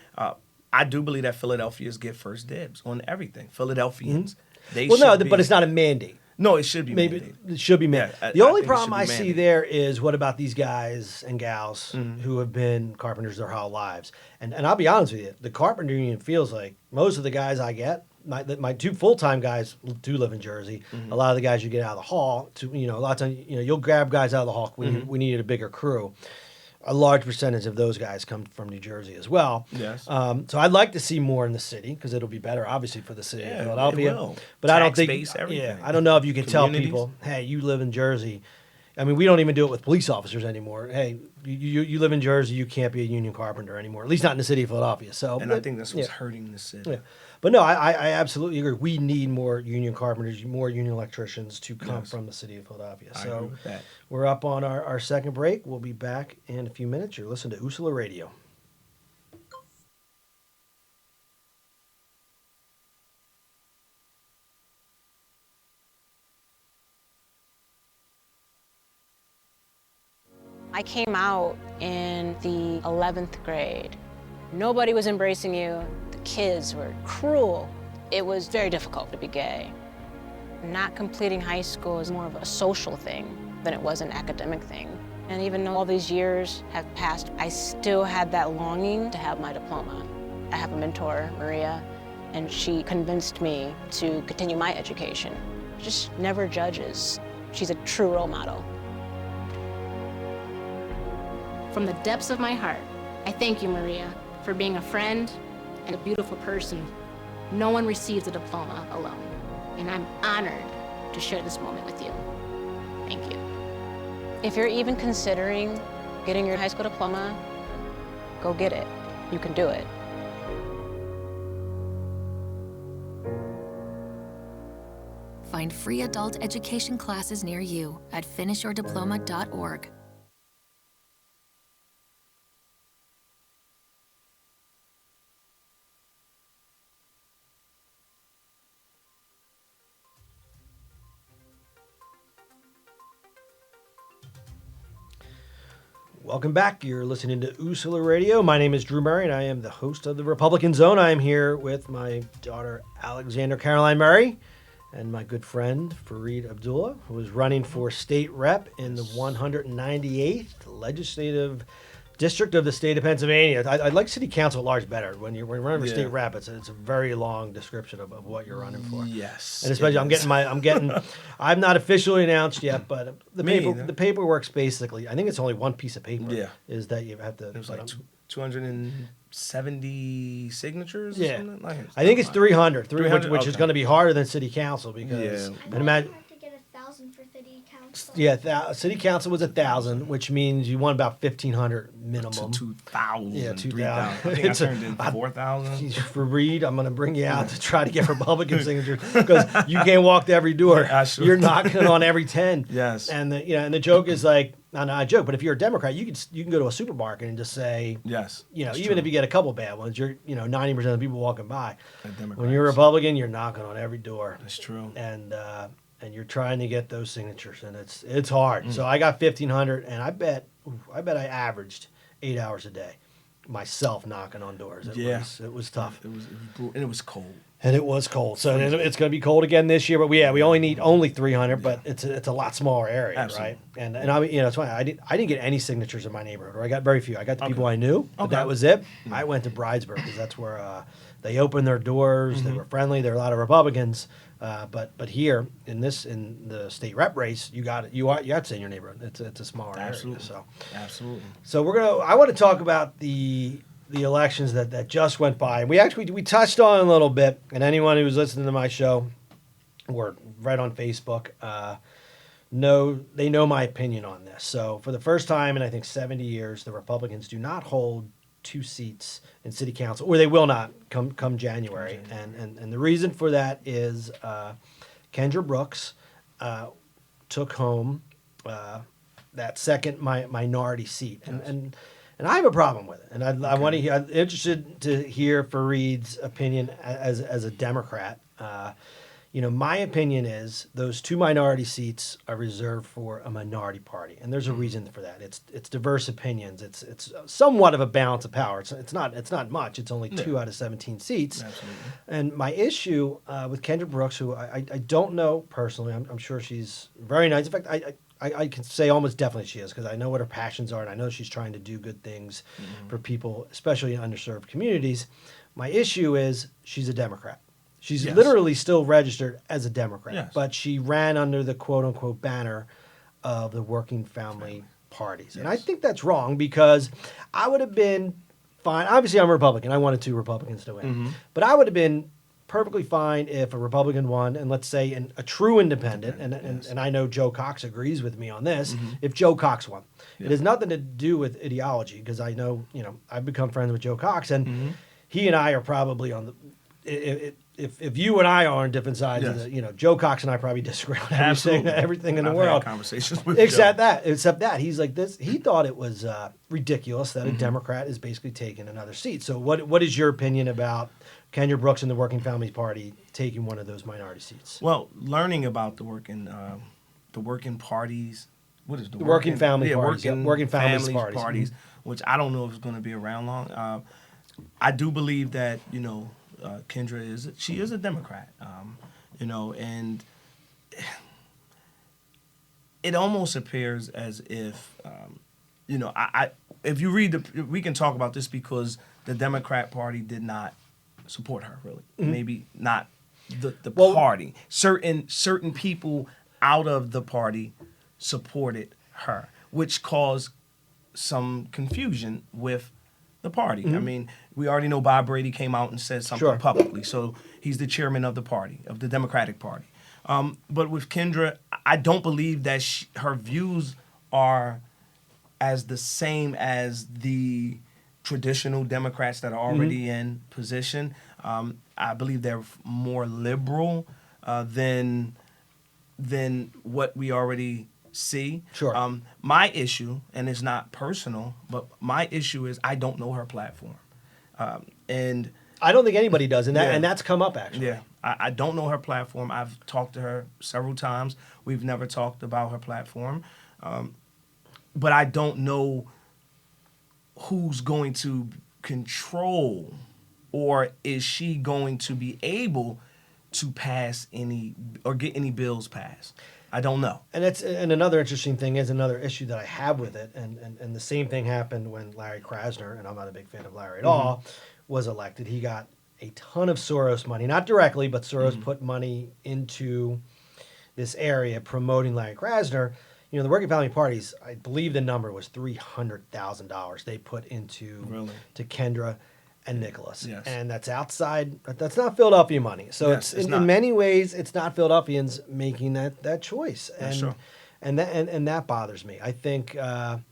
I do believe that Philadelphians get first dibs on everything. Philadelphians, but it's not a mandate. No, it should be Maybe mandated. It should be mandated. Yeah, the only think problem I see there is, what about these guys and gals who have been carpenters their whole lives? And I'll be honest with you, the carpenter union feels like most of the guys I get, my two full-time guys do live in Jersey. A lot of the guys you get out of the hall, a lot of times, you'll grab guys out of the hall when we needed a bigger crew. A large percentage of those guys come from New Jersey as well. Yes. So I'd like to see more in the city, because it'll be better, obviously, for the city of Philadelphia. It will. But Tax I don't think, base, everything. I don't know if you could tell Communities. people, hey, you live in Jersey, I mean, we don't even do it with police officers anymore. Hey, you live in Jersey, you can't be a union carpenter anymore, at least not in the city of Philadelphia. So, And I think that's what's hurting the city. Yeah. But no, I absolutely agree. We need more union carpenters, more union electricians to come from the city of Philadelphia. I So agree with that. we're up on our second break. We'll be back in a few minutes. You're listening to Usula Radio. I came out in the 11th grade. Nobody was embracing you. The kids were cruel. It was very difficult to be gay. Not completing high school is more of a social thing than it was an academic thing. And even though all these years have passed, I still had that longing to have my diploma. I have a mentor, Maria, and she convinced me to continue my education. Just never judges. She's a true role model. From the depths of my heart, I thank you, Maria, for being a friend and a beautiful person. No one receives a diploma alone, and I'm honored to share this moment with you. Thank you. If you're even considering getting your high school diploma, go get it. You can do it. Find free adult education classes near you at finishyourdiploma.org. Welcome back. You're listening to Usula Radio. My name is Drew Murray, and I am the host of the Republican Zone. I am here with my daughter, Alexander Caroline Murray, and my good friend, Fareed Abdullah, who is running for state rep in the 198th Legislative District of the state of Pennsylvania. I like city council at large better. When you're running for state rep, it's a very long description of what you're running for. Yes. And especially, I'm not officially announced yet, but the paperwork's basically, I think it's only one piece of paper. Yeah. Is that you have to. It was like 270 signatures. Yeah. Or something? Like, I think it's 300, which is okay. going to be harder than city council because and imagine. To get 1,000 for city council. Yeah, city council was 1,000, which means you want about 1,500 minimum. To 2,000. Yeah, 2,000. I think I turned in 4,000. For Reed, I'm going to bring you out to try to get Republican signatures because you can't walk to every door. You're knocking on every 10. Yes. And the joke is like, not a joke, but if you're a Democrat, you can go to a supermarket and just say, yes, even if you get a couple bad ones, you're 90% of the people walking by. When you're a Republican, you're knocking on every door. That's true. And you're trying to get those signatures, and it's hard. So I got 1,500, and I bet I averaged 8 hours a day myself knocking on doors. It was tough. It was brutal, and it was cold. And it was cold. So it's going to be cold again this year. But we only need 300, but it's a lot smaller area, Absolutely. right? And I it's funny. I didn't get any signatures in my neighborhood, or I got very few. I got the people I knew, but that was it. I went to Bridesburg because that's where they opened their doors. They were friendly. There were a lot of Republicans. But here in the state rep race, you got to stay in your neighborhood. It's a smaller area. So absolutely. So I want to talk about the elections that just went by. And we touched on it a little bit, and anyone who's listening to my show or right on Facebook know my opinion on this. So for the first time in I think 70 years, the Republicans do not hold 2 seats in city council, or they will not come January. And the reason for that is Kendra Brooks took home that second minority seat, and I have a problem with it. And I want to hear. I'm interested to hear Fareed's opinion as a Democrat. My opinion is those 2 minority seats are reserved for a minority party, and there's a reason for that. It's diverse opinions. It's somewhat of a balance of power. It's not much. It's only 2 out of 17 seats. Absolutely. And my issue with Kendra Brooks, who I don't know personally, I'm sure she's very nice. In fact, I can say almost definitely she is, because I know what her passions are, and I know she's trying to do good things for people, especially in underserved communities. My issue is she's a Democrat. She's literally still registered as a Democrat, but she ran under the quote-unquote banner of the working family parties. And I think that's wrong, because I would have been fine. Obviously, I'm a Republican. I wanted 2 Republicans to win. But I would have been perfectly fine if a Republican won, and let's say a true independent, and I know Joe Cox agrees with me on this, if Joe Cox won. It has nothing to do with ideology, because I know, I've become friends with Joe Cox, and he and I are probably on the, if you and I are on different sides of the, Joe Cox and I probably disagree on everything in the world. Had conversations with Except Joe. except that he's like this. He thought it was ridiculous that a Democrat is basically taking another seat. So what is your opinion about Kendra Brooks and the Working Families Party taking one of those minority seats? Well, learning about the working parties, what is the working family parties? Working families parties, which I don't know if it's going to be around long. I do believe that Kendra is a Democrat, and it almost appears as if if you read we can talk about this because the Democrat Party did not support her really, maybe not the party. Certain people out of the party supported her, which caused some confusion with the party. I mean, we already know Bob Brady came out and said something publicly, so he's the chairman of the party, of the Democratic Party. But with Kendra, I don't believe that her views are as the same as the traditional Democrats that are already in position. I believe they're more liberal than what we already see. Sure. My issue, and it's not personal, but my issue is I don't know her platform. And I don't think anybody does, and that's come up actually. Yeah, I don't know her platform. I've talked to her several times. We've never talked about her platform. But I don't know who's going to control, or is she going to be able to pass any or get any bills passed? I don't know. And another interesting thing is another issue that I have with it, and the same thing happened when Larry Krasner, and I'm not a big fan of Larry at all, was elected. He got a ton of Soros money, not directly, but Soros put money into this area promoting Larry Krasner. The Working Family Parties, I believe the number was $300,000 they put into to Kendra and Nicholas. Yes. And that's outside, that's not Philadelphia money. So Yes, it's in many ways, it's not Philadelphians making that choice. And that bothers me. I think, and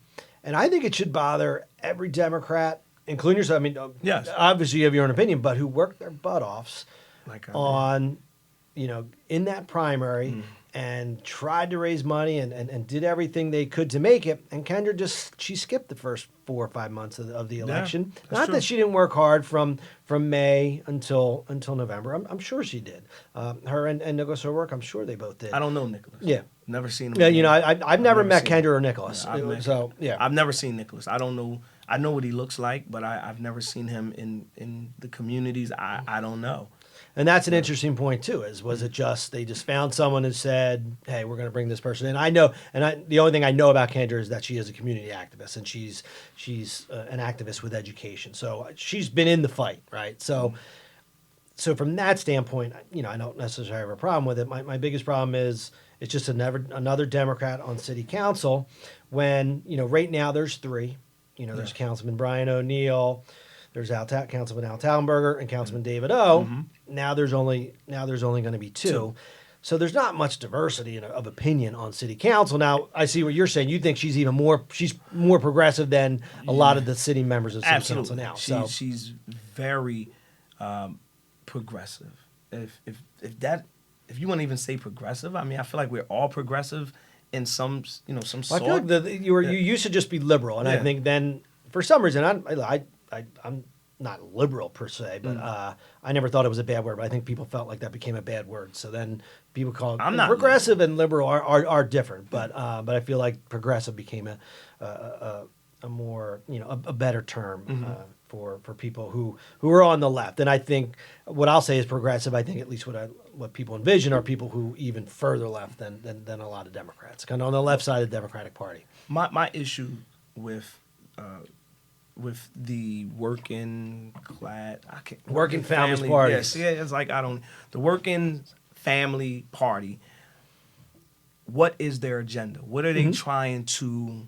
I think it should bother every Democrat, including yourself. I mean, obviously you have your own opinion, but who worked their butt offs on, in that primary and tried to raise money and did everything they could to make it. And Kendra she skipped the first 4 or 5 months of the election. Not that she didn't work hard from May until November. I'm sure she did. Her and Nicholas O'Rourke, I'm sure they both did. I don't know Nicholas. Yeah. Never seen him. Yeah, I've never met Kendra or Nicholas. I've never seen Nicholas. I don't know. I know what he looks like, but I've never seen him in the communities. I don't know. And that's an interesting point too. Was it just they just found someone and said, "Hey, we're going to bring this person in"? I know, the only thing I know about Kendra is that she is a community activist, and she's an activist with education. So she's been in the fight, right? So from that standpoint, I don't necessarily have a problem with it. My biggest problem is it's just another Democrat on city council. When right now there's 3. There's Councilman Brian O'Neill. There's Councilman Al Taubenberger and Councilman David O. Now there's only going to be 2. So there's not much diversity of opinion on city council. Now I see what you're saying. You think she's more progressive than a lot of the city members of city council now. She's very progressive. If you want to even say progressive, I mean, I feel like we're all progressive in some some sort. I feel like you used to just be liberal, and I think then for some reason I'm not liberal per se, but I never thought it was a bad word. But I think people felt like that became a bad word. So then people call it progressive and liberal are different. But I feel like progressive became a more a better term for people who are on the left. And I think what I'll say is progressive. I think at least what people envision are people who even further left than a lot of Democrats, kind of on the left side of the Democratic Party. My issue with the working families party. Yes, it's like the working family party. What is their agenda? What are they trying to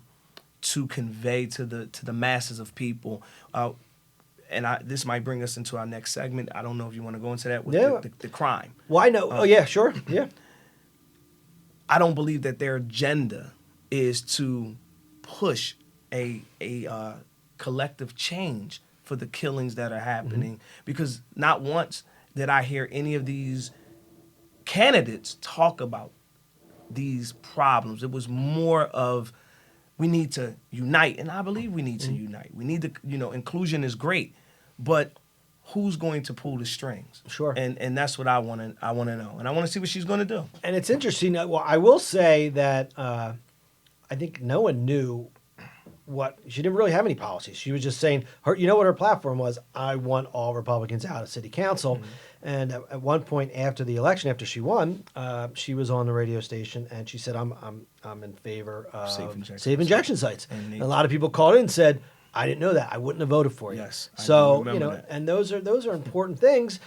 convey to the masses of people? this might bring us into our next segment. I don't know if you want to go into that with the crime. Well, I know. Oh, yeah, sure. Yeah. I don't believe that their agenda is to push a collective change for the killings that are happening, because not once did I hear any of these candidates talk about these problems. It was more of, we need to unite, and I believe we need to unite. We need to, inclusion is great, but who's going to pull the strings? Sure. And that's what I want to know, and I want to see what she's going to do. And it's interesting. Well, I will say that I think no one knew she didn't really have any policies. She was just saying, what her platform was? I want all Republicans out of city council. And at one point after the election, after she won, she was on the radio station and she said, I'm in favor of safe injection sites. And a lot of people called in and said, I didn't know that. I wouldn't have voted for you. Yes. So, and those are important things.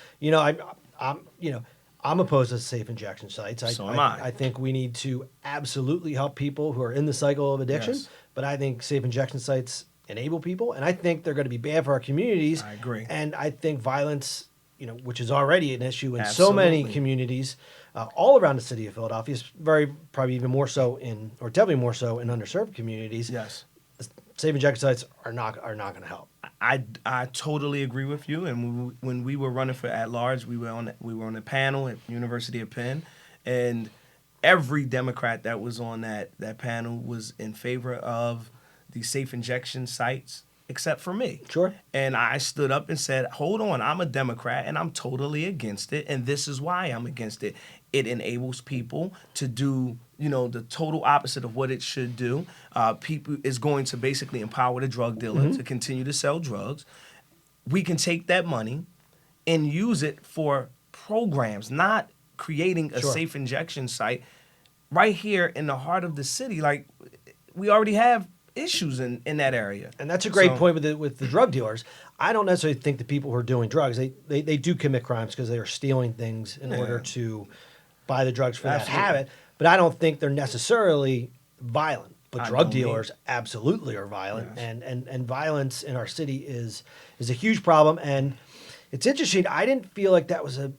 I'm opposed to safe injection sites. So am I. I think we need to absolutely help people who are in the cycle of addiction. Yes. But I think safe injection sites enable people, and I think they're going to be bad for our communities. I agree. And I think violence, which is already an issue in Absolutely. so many communities all around the city of Philadelphia, is probably even more so or definitely more so in underserved communities. Yes. Safe injection sites are not going to help. I totally agree with you. And when we were running for at large, we were on a panel at University of Penn, and every Democrat that was on that panel was in favor of the safe injection sites, except for me. Sure. And I stood up and said, hold on, I'm a Democrat and I'm totally against it, and this is why I'm against it. It enables people to do, the total opposite of what it should do. People is going to basically empower the drug dealer to continue to sell drugs. We can take that money and use it for programs, not creating a safe injection site right here in the heart of the city. Like, we already have issues in that area. And that's a great point with the drug dealers. I don't necessarily think the people who are doing drugs, they do commit crimes because they are stealing things in order to buy the drugs for that habit. But I don't think they're necessarily violent. But drug dealers absolutely are violent. Yes. And violence in our city is a huge problem. And it's interesting, I didn't feel like that was a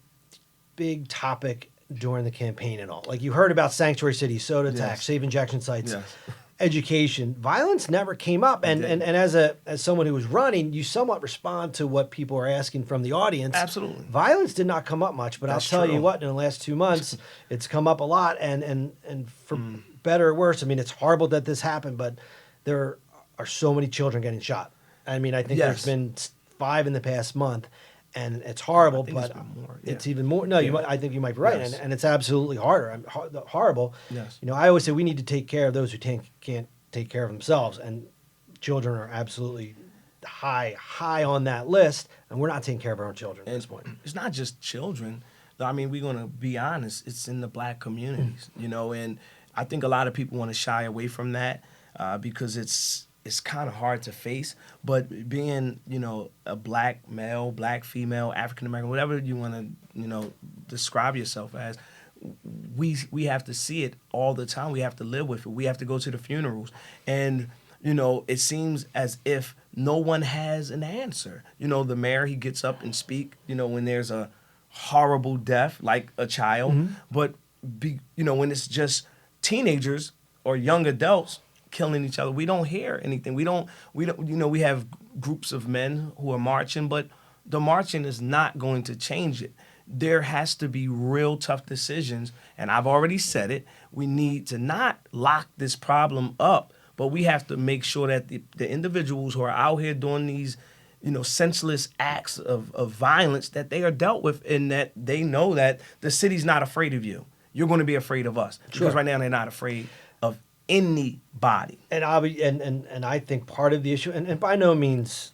big topic during the campaign at all. Like, you heard about sanctuary cities, soda tax, safe injection sites, education. Violence never came up. And as someone who was running, you somewhat respond to what people are asking from the audience. Absolutely. Violence did not come up much, but I'll tell you what, in the last 2 months, it's come up a lot. And for better or worse, I mean, it's horrible that this happened, but there are so many children getting shot. I mean, I think there's been 5 in the past month. And it's horrible, but it's even more. No, I think you might be right, and it's absolutely horrible. Yes. I always say we need to take care of those who can't take care of themselves, and children are absolutely high on that list, and we're not taking care of our own children at this point. It's not just children. I mean, we're gonna be honest. It's in the Black communities, and I think a lot of people want to shy away from that because it's kind of hard to face, but being, a Black male, Black female, African American, whatever you want to, describe yourself as, we have to see it all the time. We have to live with it. We have to go to the funerals. And, it seems as if no one has an answer. The mayor, he gets up and speak, when there's a horrible death, like a child, but, when it's just teenagers or young adults killing each other, we don't hear anything. We don't, we have groups of men who are marching, but the marching is not going to change it. There has to be real tough decisions, and I've already said it. We need to not lock this problem up, but we have to make sure that the individuals who are out here doing these, senseless acts of violence, that they are dealt with, and that they know that the city's not afraid of you. You're going to be afraid of us. Because right now they're not afraid of anybody. And I think part of the issue, and by no means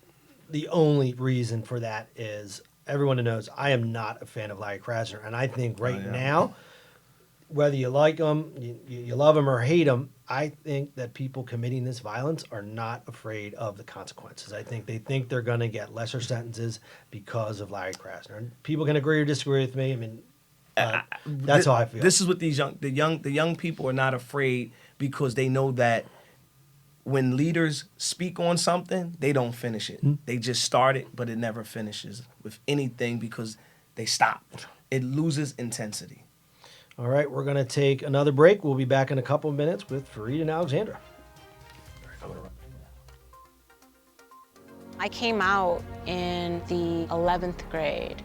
the only reason for that, is everyone knows I am not a fan of Larry Krasner. And I think now, whether you like him, you love him or hate him, I think that people committing this violence are not afraid of the consequences. I think they think they're going to get lesser sentences because of Larry Krasner. And people can agree or disagree with me. I mean, that's how I feel. This is what the young people are not afraid, because they know that when leaders speak on something, they don't finish it. They just start it, but it never finishes with anything because they stop. It loses intensity. All right, we're going to take another break. We'll be back in a couple of minutes with Fareed and Alexandra. I came out in the 11th grade.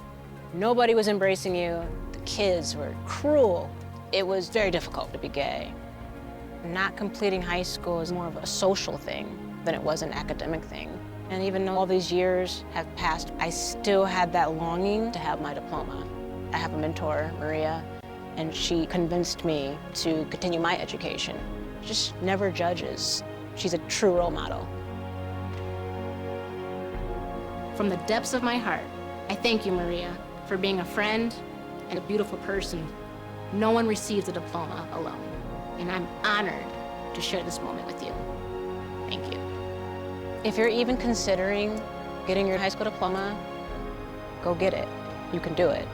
Nobody was embracing you. The kids were cruel. It was very difficult to be gay. Not completing high school is more of a social thing than it was an academic thing. And even though all these years have passed, I still had that longing to have my diploma. I have a mentor, Maria, and she convinced me to continue my education. Just never judges. She's a true role model. From the depths of my heart, I thank you, Maria, for being a friend and a beautiful person. No one receives a diploma alone, and I'm honored to share this moment with you. Thank you. If you're even considering getting your high school diploma, go get it. You can do it.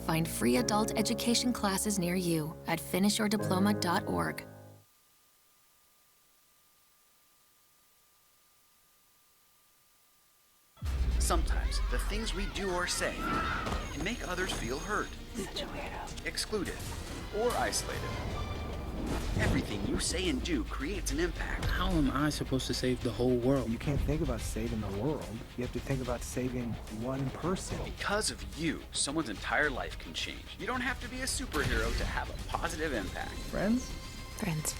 Find free adult education classes near you at finishyourdiploma.org. Sometimes the things we do or say can make others feel hurt, excluded, or isolated. Everything you say and do creates an impact. How am I supposed to save the whole world? You can't think about saving the world. You have to think about saving one person. Because of you, someone's entire life can change. You don't have to be a superhero to have a positive impact. Friends? Friends.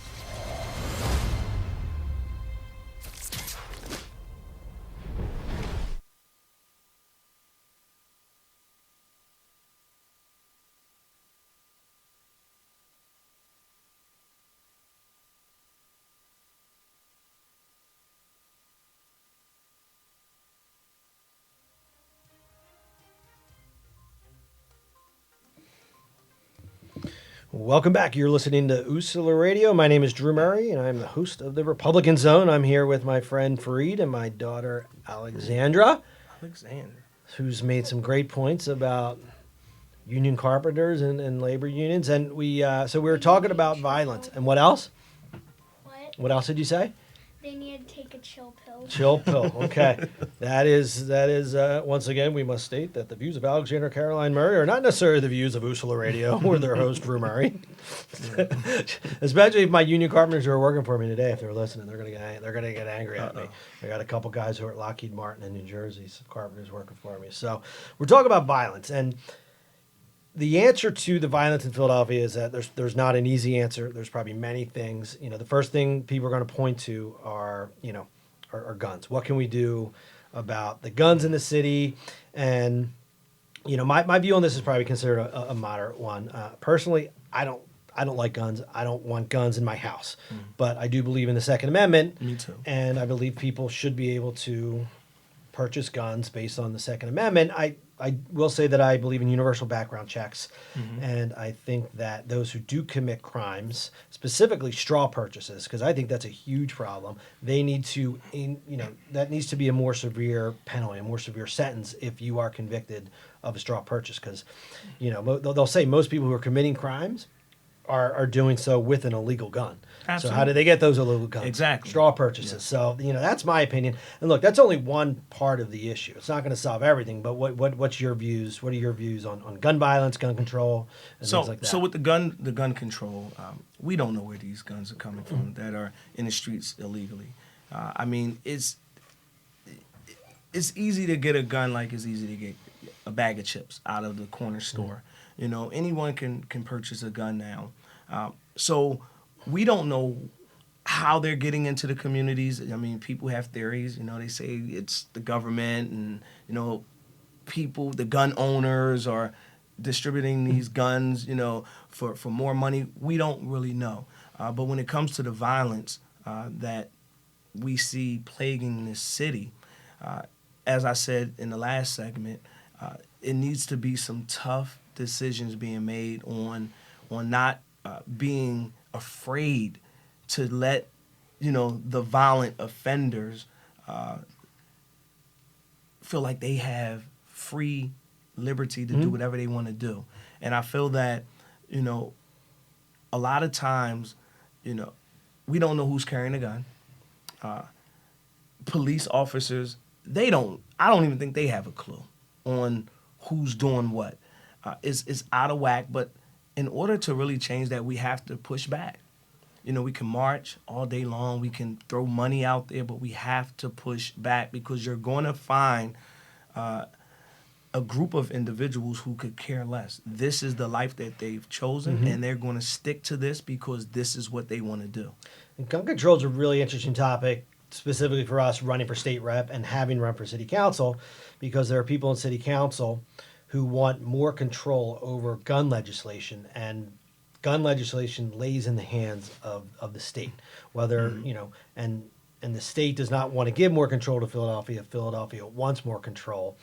Welcome back. You're listening to Usula Radio. My name is Drew Murray, and I'm the host of the Republican Zone. I'm here with my friend Fareed and my daughter Alexandra, who's made some great points about union carpenters and labor unions. And we were talking about violence. And what else? What else did you say? They need to take a chill pill. Chill pill. Okay. That is once again, we must state that the views of Alexandra Caroline Murray are not necessarily the views of Usula Radio or their host, Drew Murray. Especially if my union carpenters who are working for me today, if they're listening, they're gonna get angry at me. I got a couple guys who are at Lockheed Martin in New Jersey, some carpenters working for me. So we're talking about violence, and the answer to the violence in Philadelphia is that there's not an easy answer. There's probably many things. You know, the first thing people are going to point to are guns. What can we do about the guns in the city? And you know, my view on this is probably considered a moderate one. Personally, I don't like guns. I don't want guns in my house. But I do believe in the Second Amendment. Me too. And I believe people should be able to purchase guns based on the Second Amendment. I will say that I believe in universal background checks, and I think that those who do commit crimes, specifically straw purchases, because I think that's a huge problem, they need to, that needs to be a more severe penalty, a more severe sentence if you are convicted of a straw purchase, because, they'll say most people who are committing crimes are doing so with an illegal gun. Absolutely. So how do they get those illegal guns? Exactly. Straw purchases. Yeah. So, that's my opinion. And look, that's only one part of the issue. It's not going to solve everything, but what's your views? What are your views on gun violence, gun control, and things like that? So with the gun control, we don't know where these guns are coming from that are in the streets illegally. It's easy to get a gun like it's easy to get a bag of chips out of the corner store. Anyone can purchase a gun now. So we don't know how they're getting into the communities. People have theories. They say it's the government and, people, the gun owners are distributing these guns, for more money. We don't really know. But when it comes to the violence that we see plaguing this city, as I said in the last segment, it needs to be some tough decisions being made on not being afraid to let the violent offenders feel like they have free liberty to do whatever they want to do. And I feel that a lot of times, we don't know who's carrying a gun. Police officers, I don't even think they have a clue on who's doing what. It's out of whack, but in order to really change that, we have to push back. We can march all day long, we can throw money out there, but we have to push back because you're going to find a group of individuals who could care less. This is the life that they've chosen, and they're going to stick to this because this is what they want to do. And gun control is a really interesting topic, specifically for us running for state rep and having run for city council, because there are people in city council who want more control over gun legislation, and gun legislation lays in the hands of the state. Whether, and the state does not want to give more control to Philadelphia. Philadelphia wants more control.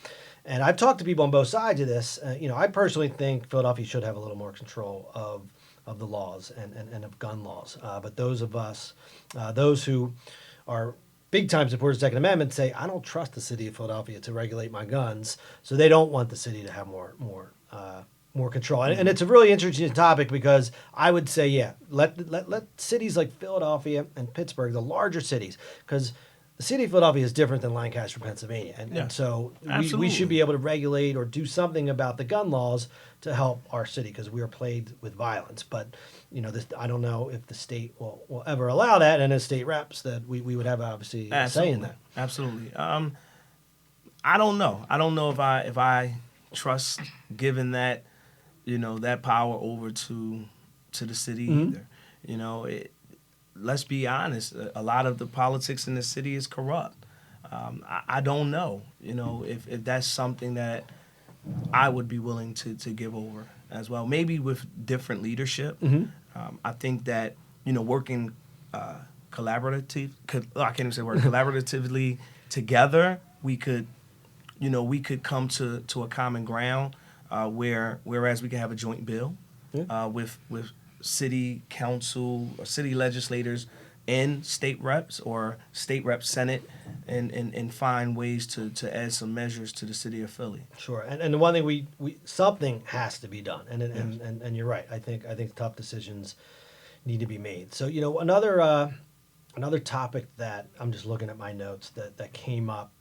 And I've talked to people on both sides of this. I personally think Philadelphia should have a little more control of the laws and of gun laws. But those of us, those who are big time supporters of the Second Amendment, say, I don't trust the city of Philadelphia to regulate my guns, so they don't want the city to have more control. And it's a really interesting topic because I would say, yeah, let cities like Philadelphia and Pittsburgh, the larger cities, because the city of Philadelphia is different than Lancaster, Pennsylvania. And so we should be able to regulate or do something about the gun laws to help our city because we are plagued with violence. But, I don't know if the state will ever allow that. And as state reps, that we would have obviously a say in that. Absolutely. I don't know. I don't know if I trust giving that, that power over to the city either. Let's be honest. A lot of the politics in the city is corrupt. I don't know, if that's something that I would be willing to give over as well. Maybe with different leadership. I think that, working collaboratively together, we could come to a common ground whereas we can have a joint bill with city council or city legislators and state reps or state rep senate and find ways to add some measures to the city of Philly. Sure. And the one thing we something has to be done. And you're right. I think tough decisions need to be made. So, another topic that I'm just looking at my notes that came up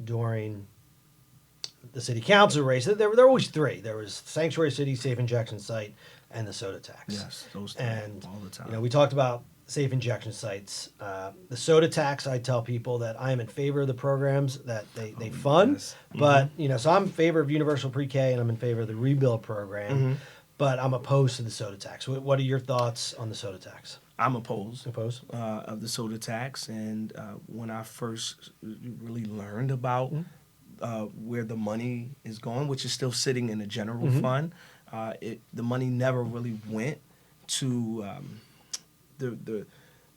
during the city council race. There were always three. There was sanctuary city, safe injection site, and the soda tax. Yes, those three all the time. We talked about safe injection sites. The soda tax, I tell people that I am in favor of the programs that they fund. Yes. But, so I'm in favor of universal pre-K and I'm in favor of the rebuild program. But I'm opposed to the soda tax. What are your thoughts on the soda tax? I'm opposed of the soda tax. And when I first really learned about where the money is going, which is still sitting in the general fund, the money never really went to the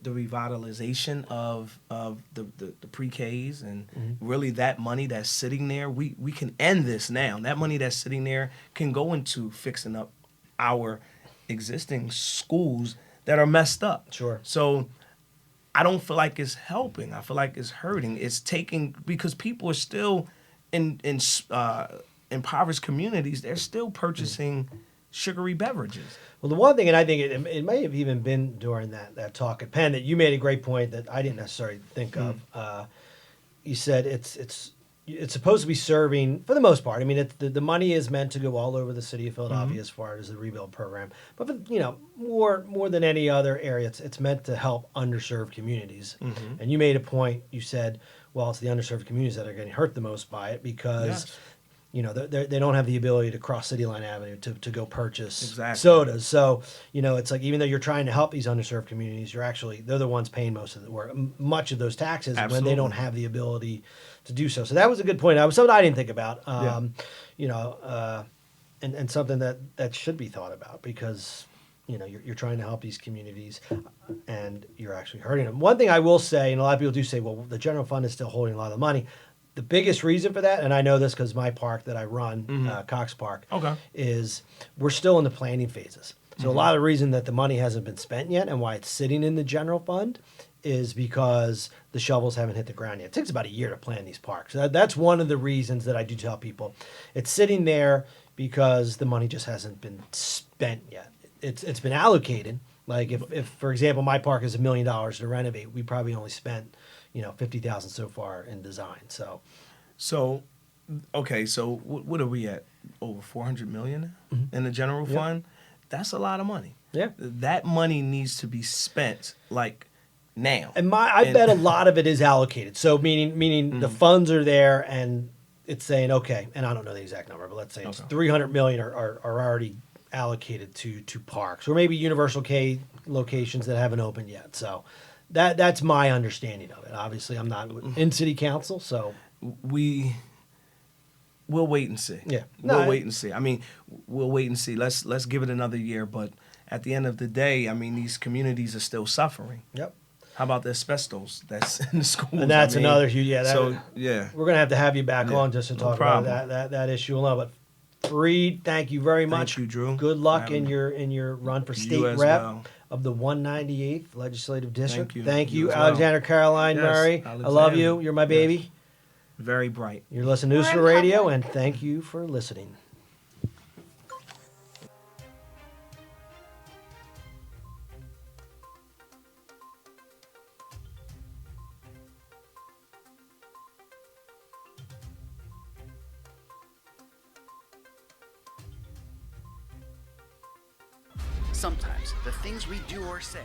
revitalization of the pre-Ks and really that money that's sitting there. We can end this now. That money that's sitting there can go into fixing up our existing schools that are messed up. Sure. So I don't feel like it's helping. I feel like it's hurting. It's taking, because people are still in impoverished communities, they're still purchasing sugary beverages. Well, the one thing, and I think it may have even been during that talk at Penn, that you made a great point that I didn't necessarily think of. You said it's supposed to be serving, for the most part. I mean, the money is meant to go all over the city of Philadelphia as far as the rebuild program. But more than any other area, it's meant to help underserved communities. And you made a point. You said, well, it's the underserved communities that are getting hurt the most by it because they don't have the ability to cross City Line Avenue to go purchase sodas. So it's like, even though you're trying to help these underserved communities, they're the ones paying much of those taxes. Absolutely. When they don't have the ability to do so. So that was a good point. That was something I didn't think about. And something that should be thought about because you're trying to help these communities and you're actually hurting them. One thing I will say, and a lot of people do say, well, the general fund is still holding a lot of the money. The biggest reason for that, and I know this because my park that I run, Cox Park, is we're still in the planning phases. So a lot of the reason that the money hasn't been spent yet and why it's sitting in the general fund is because the shovels haven't hit the ground yet. It takes about a year to plan these parks. That's one of the reasons that I do tell people. It's sitting there because the money just hasn't been spent yet. it's been allocated. Like if for example my park is $1 million to renovate, we probably only spent $50,000 so far in design. So okay, so what are we at? Over 400 million in the general fund? That's a lot of money. Yeah. That money needs to be spent like now. And I bet a lot of it is allocated. So meaning the funds are there and it's saying, okay, and I don't know the exact number, but let's say it's 300 million are already allocated to parks or maybe Universal K locations that haven't opened yet. So that's my understanding of it. Obviously, I'm not in city council, so we'll wait and see. Yeah. We'll wait and see. I mean, we'll wait and see. Let's give it another year, but at the end of the day, I mean, these communities are still suffering. Yep. How about the asbestos that's in the schools? And that's another huge, we're going to have you back on just to talk about that issue alone. But Fareed, thank you very much. Thank you, Drew. Good luck in your run for state rep of the 198th Legislative District. Thank you, Alexander Caroline Murray. Alexander. I love you. You're my baby. Yes. Very bright. You're listening to Noosa Radio, and thank you for listening. Sometimes the things we do or say